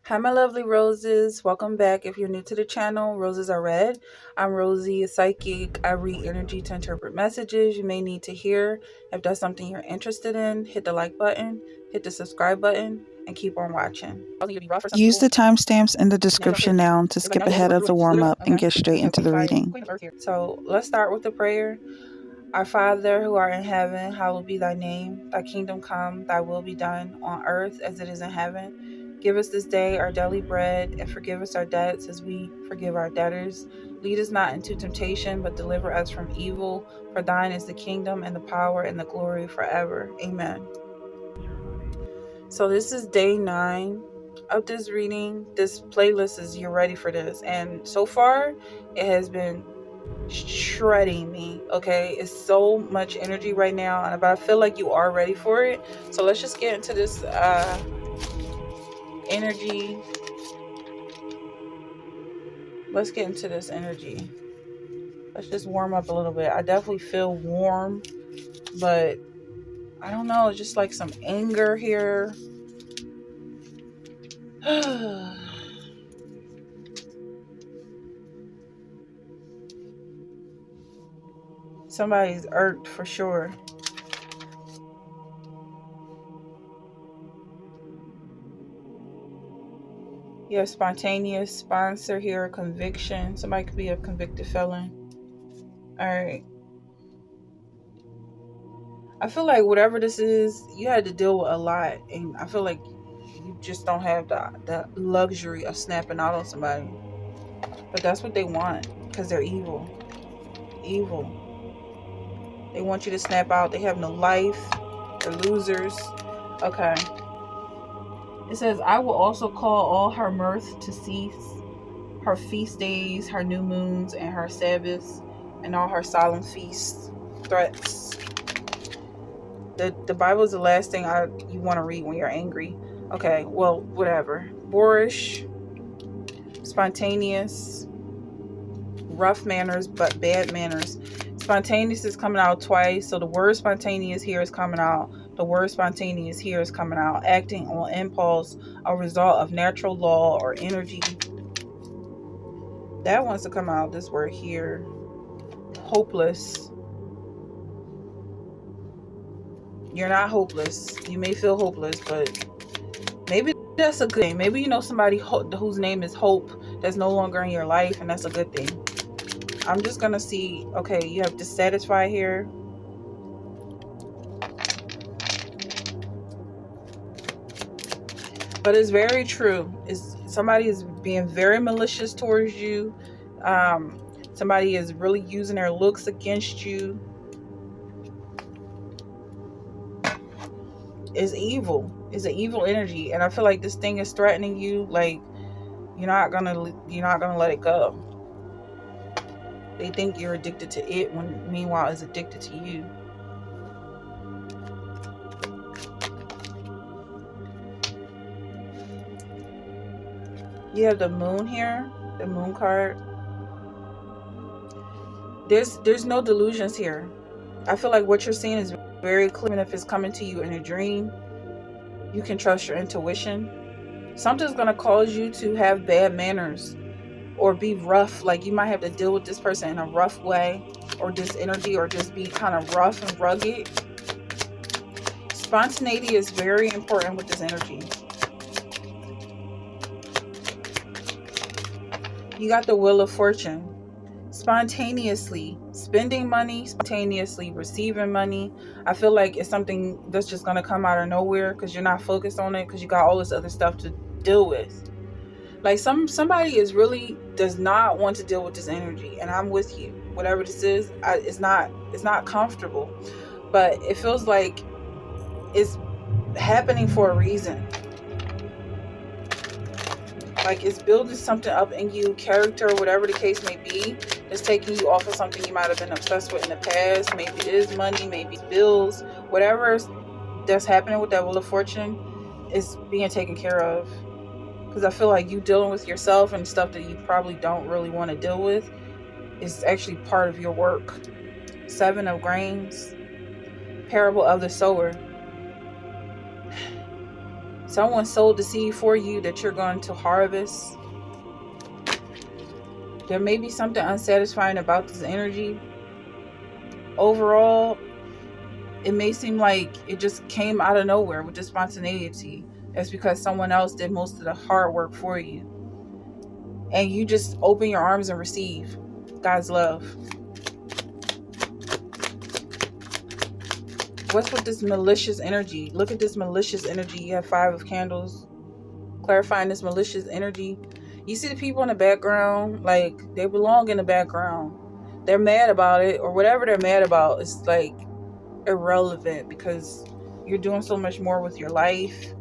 Hi, my lovely roses. Welcome back. If you're new to the channel, roses are red. I'm Rosie, a psychic. I read energy to interpret messages you may need to hear. If that's something you're interested in, hit the like button, hit the subscribe button, and keep on watching. Use the timestamps in the description now to skip ahead of the warm up and get straight into the reading. So let's start with the prayer. Our Father, who art in heaven, hallowed be thy name. Thy kingdom come, thy will be done, on earth as it is in heaven. Give us this day our daily bread, and forgive us our debts as we forgive our debtors. Lead us not into temptation, but deliver us from evil. For thine is the kingdom, and the power, and the glory forever. Amen. So this is day 9 of this reading. This playlist is you're ready for this. And so far, it has been shredding me. Okay, it's so much energy right now, but I feel like you are ready for it. So let's just get into this energy. Let's get into this energy. Let's just warm up a little bit. I definitely feel warm, but I don't know, just like some anger here. Somebody's irked for sure. You have spontaneous sponsor here, conviction. Somebody could be a convicted felon. All right. I feel like whatever this is, you had to deal with a lot. And I feel like you just don't have the luxury of snapping out on somebody. But that's what they want because they're evil. Evil. They want you to snap out. They have no life. They're losers. Okay. It says, I will also call all her mirth to cease, her feast days, her new moons, and her Sabbaths, and all her solemn feasts, threats. The Bible is the last thing you want to read when you're angry. Okay, well, whatever. Boorish, spontaneous, rough manners, but bad manners. Spontaneous is coming out twice. So the word spontaneous here is coming out. The word spontaneous here is coming out. Acting on impulse, a result of natural law or energy. That wants to come out, this word here. Hopeless. You're not hopeless. You may feel hopeless, but maybe that's a good thing. Maybe you know somebody whose name is Hope that's no longer in your life, and that's a good thing. I'm just going to see, okay, you have dissatisfied here. But it's very true. Somebody is being very malicious towards you. Somebody is really using their looks against you. It's evil. It's an evil energy, and I feel like this thing is threatening you. Like you're not gonna let it go. They think you're addicted to it, when meanwhile it's addicted to you. You have the moon here, the moon card. There's no delusions here. I feel like what you're seeing is very clear. And if it's coming to you in a dream, you can trust your intuition. Something's going to cause you to have bad manners or be rough. Like you might have to deal with this person in a rough way, or this energy, or just be kind of rough and rugged. Spontaneity is very important with this energy. You got the Wheel of Fortune. Spontaneously spending money, spontaneously receiving money. I feel like it's something that's just going to come out of nowhere because you're not focused on it, because you got all this other stuff to deal with. Like somebody is really does not want to deal with this energy, and I'm with you. Whatever this is, it's not comfortable, but it feels like it's happening for a reason. Like it's building something up in you, character, whatever the case may be. It's taking you off of something you might have been obsessed with in the past. Maybe it is money, maybe bills, whatever that's happening with that Wheel of Fortune is being taken care of. Because I feel like you dealing with yourself and stuff that you probably don't really want to deal with is actually part of your work. 7 of Grains, Parable of the Sower. Someone sowed the seed for you that you're going to harvest. There may be something unsatisfying about this energy. Overall, it may seem like it just came out of nowhere with the spontaneity. That's because someone else did most of the hard work for you. And you just open your arms and receive God's love. What's with this malicious energy? Look at this malicious energy. You have 5 of candles. Clarifying this malicious energy. You see the people in the background, like they belong in the background. They're mad about it, or whatever they're mad about is like irrelevant because you're doing so much more with your life.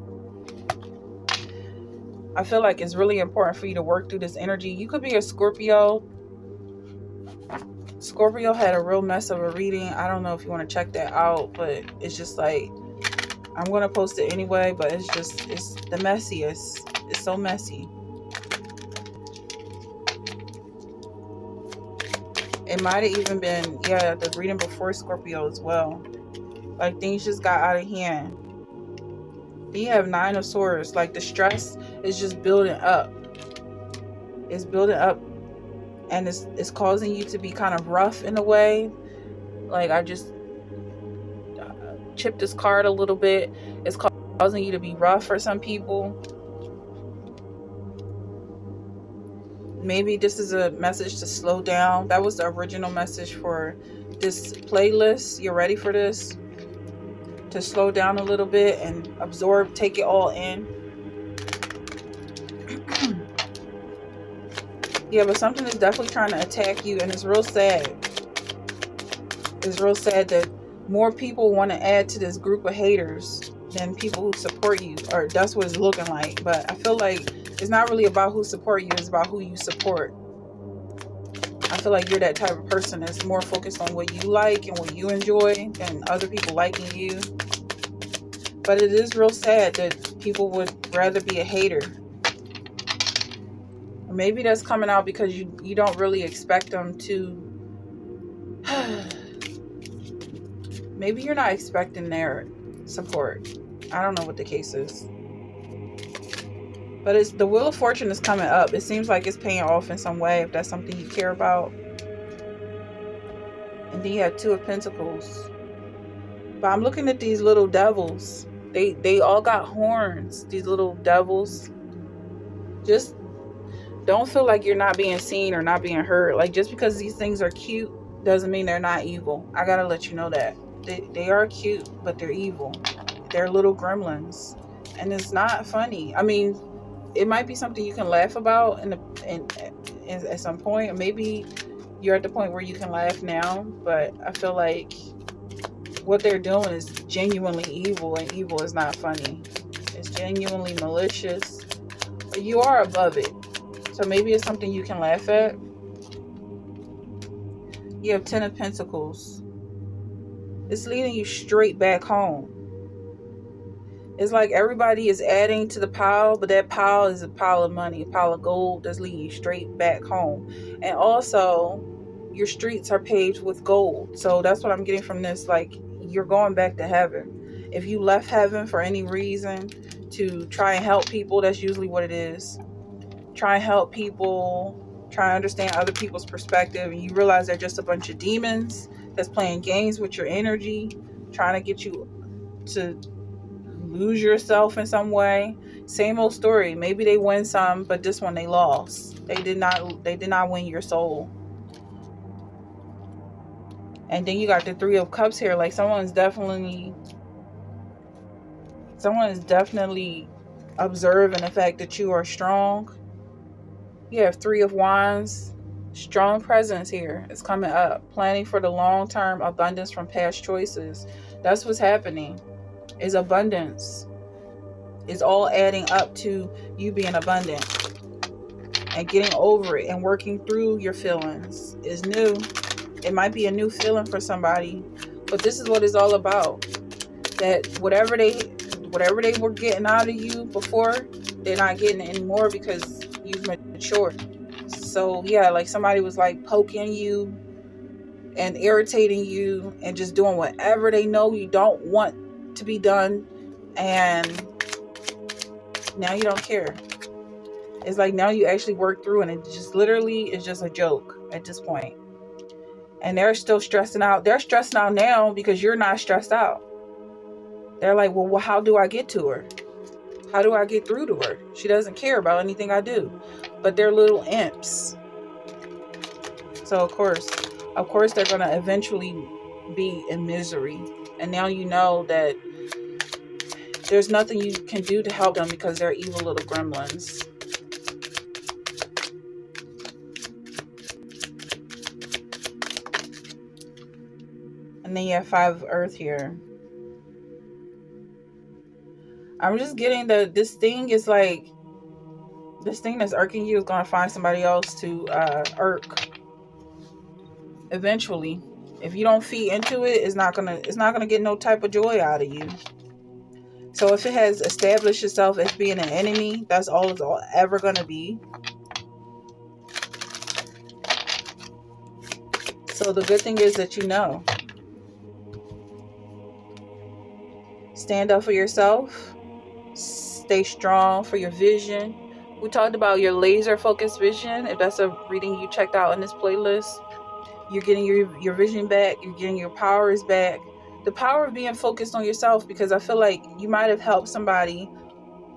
I feel like it's really important for you to work through this energy. You could be a Scorpio. Scorpio had a real mess of a reading. I don't know if you want to check that out, but it's just like, I'm going to post it anyway, but it's the messiest. It's so messy. It might have even been, the reading before Scorpio as well. Like things just got out of hand. Then you have 9 of Swords. Like the stress is just building up. It's building up. And it's causing you to be kind of rough in a way. Like I just chipped this card a little bit. It's causing you to be rough for some people. Maybe this is a message to slow down. That was the original message for this playlist. You're ready for this? To slow down a little bit and absorb, take it all in. Yeah, but something is definitely trying to attack you, and it's real sad. It's real sad that more people want to add to this group of haters than people who support you, or that's what it's looking like. But I feel like it's not really about who support you, it's about who you support. I feel like you're that type of person that's more focused on what you like and what you enjoy than other people liking you. But it is real sad that people would rather be a hater. Or maybe that's coming out because you don't really expect them to. Maybe you're not expecting their support. I don't know what the case is. But it's the Wheel of Fortune is coming up. It seems like it's paying off in some way if that's something you care about. And then you have 2 of Pentacles. But I'm looking at these little devils. They all got horns. These little devils. Just don't feel like you're not being seen or not being heard. Like just because these things are cute doesn't mean they're not evil. I gotta let you know that. They are cute, but they're evil. They're little gremlins. And it's not funny. I mean, it might be something you can laugh about at some point. Or maybe you're at the point where you can laugh now. But I feel like what they're doing is genuinely evil. And evil is not funny. It's genuinely malicious. But you are above it. So maybe it's something you can laugh at. You have 10 of Pentacles. It's leading you straight back home. It's like everybody is adding to the pile, but that pile is a pile of money, a pile of gold that's leading you straight back home. And also, your streets are paved with gold. So that's what I'm getting from this. Like, you're going back to heaven. If you left heaven for any reason to try and help people, that's usually what it is. Try and help people, try and understand other people's perspective, and you realize they're just a bunch of demons that's playing games with your energy, trying to get you to lose yourself in some way. Same old story. Maybe they win some, but this one they lost. They did not win your soul. And then you got the 3 of Cups here. Like someone is definitely observing the fact that you are strong. You have 3 of Wands. Strong presence here is coming up. Planning for the long-term abundance from past choices. That's what's happening. Is abundance. It's all adding up to you being abundant. And getting over it and working through your feelings is new. It might be a new feeling for somebody. But this is what it's all about. That whatever they were getting out of you before, they're not getting it anymore because you've matured. So yeah, like somebody was like poking you and irritating you and just doing whatever they know you don't want to be done, and Now you don't care. It's like now you actually work through, and it just literally is just a joke at this point. And they're still stressing out. They're stressing out now because you're not stressed out. They're like, well, how do I get to her? How do I get through to her? She doesn't care about anything I do. But they're little imps. So of course they're going to eventually be in misery. And now you know that there's nothing you can do to help them because they're evil little gremlins. And then you have 5 of Earth here. I'm just getting that this thing that's irking you is going to find somebody else to irk eventually. If you don't feed into it, it's not gonna get no type of joy out of you. So if it has established itself as being an enemy, that's all it's ever gonna be. So the good thing is that you know. Stand up for yourself. Stay strong for your vision. We talked about your laser focused vision. If that's a reading you checked out in this playlist, you're getting your vision back. You're getting your powers back. The power of being focused on yourself, because I feel like you might have helped somebody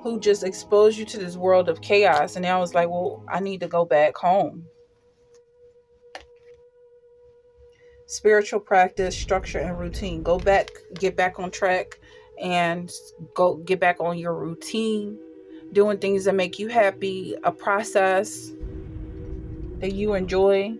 who just exposed you to this world of chaos. And now it's like, well, I need to go back home. Spiritual practice, structure, and routine. Go back, get back on track, and go get back on your routine. Doing things that make you happy, a process that you enjoy.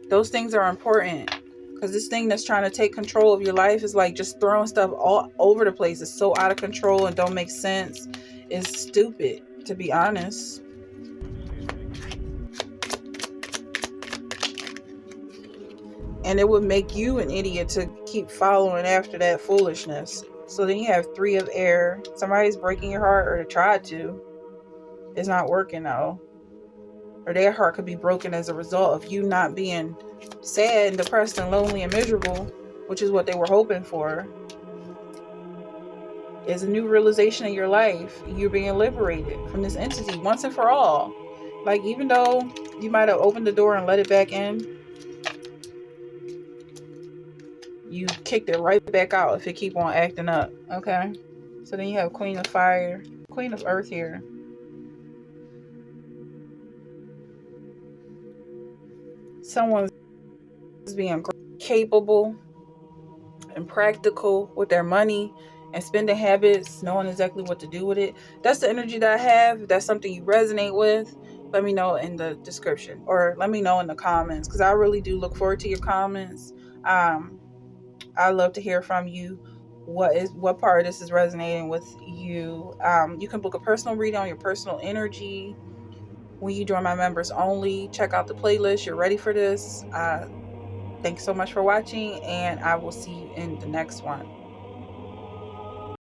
Those things are important, because this thing that's trying to take control of your life is like just throwing stuff all over the place. It's so out of control and don't make sense. It's stupid, to be honest. And it would make you an idiot to keep following after that foolishness. So then you have 3 of Air. Somebody's breaking your heart, or they tried to. It's not working though. Or their heart could be broken as a result of you not being sad and depressed and lonely and miserable, which is what they were hoping for. Is a new realization in your life. You're being liberated from this entity once and for all. Like, even though you might have opened the door and let it back in, you kicked it right back out if it keep on acting up. Okay? So then you have Queen of Fire, Queen of Earth here. Someone's being capable and practical with their money and spending habits, knowing exactly what to do with it. That's the energy that I have. If that's something you resonate with, let me know in the description, or let me know in the comments, because I really do look forward to your comments. I love to hear from you. What part of this is resonating with you? You can book a personal reading on your personal energy when you join my members only. Check out the playlist. You're ready for this. Thanks so much for watching, and I will see you in the next one.